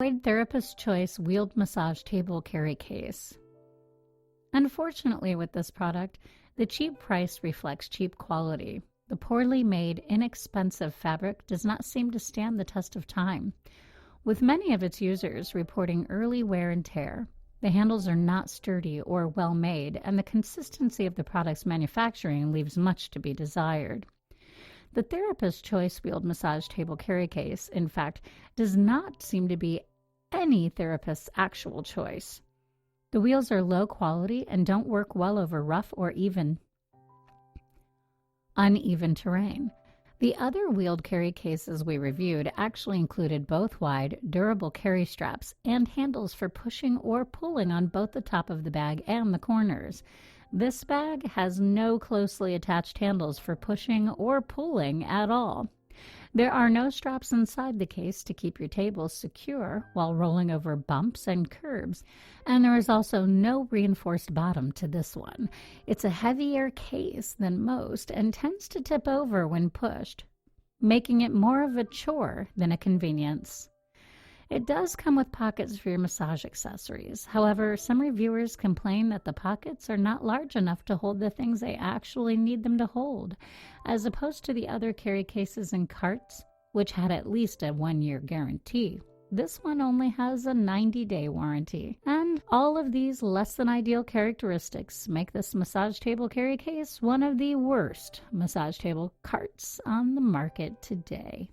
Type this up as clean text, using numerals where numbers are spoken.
wide Therapist Choice Wheeled Massage Table Carry Case. Unfortunately, with this product, the cheap price reflects cheap quality. The poorly made, inexpensive fabric does not seem to stand the test of time, with many of its users reporting early wear and tear. The handles are not sturdy or well made, and the consistency of the product's manufacturing leaves much to be desired. The Therapist Choice Wheeled Massage Table Carry Case, in fact, does not seem to be any therapist's actual choice. The wheels are low quality and don't work well over rough or uneven terrain. The other wheeled carry cases we reviewed actually included both wide, durable carry straps and handles for pushing or pulling on both the top of the bag and the corners. This bag has no closely attached handles for pushing or pulling at all. There are no straps inside the case to keep your table secure while rolling over bumps and curbs, and there is also no reinforced bottom to this one. It's a heavier case than most and tends to tip over when pushed, making it more of a chore than a convenience. It does come with pockets for your massage accessories. However, some reviewers complain that the pockets are not large enough to hold the things they actually need them to hold, as opposed to the other carry cases and carts, which had at least a 1-year guarantee. This one only has a 90-day warranty. And all of these less than ideal characteristics make this massage table carry case one of the worst massage table carts on the market today.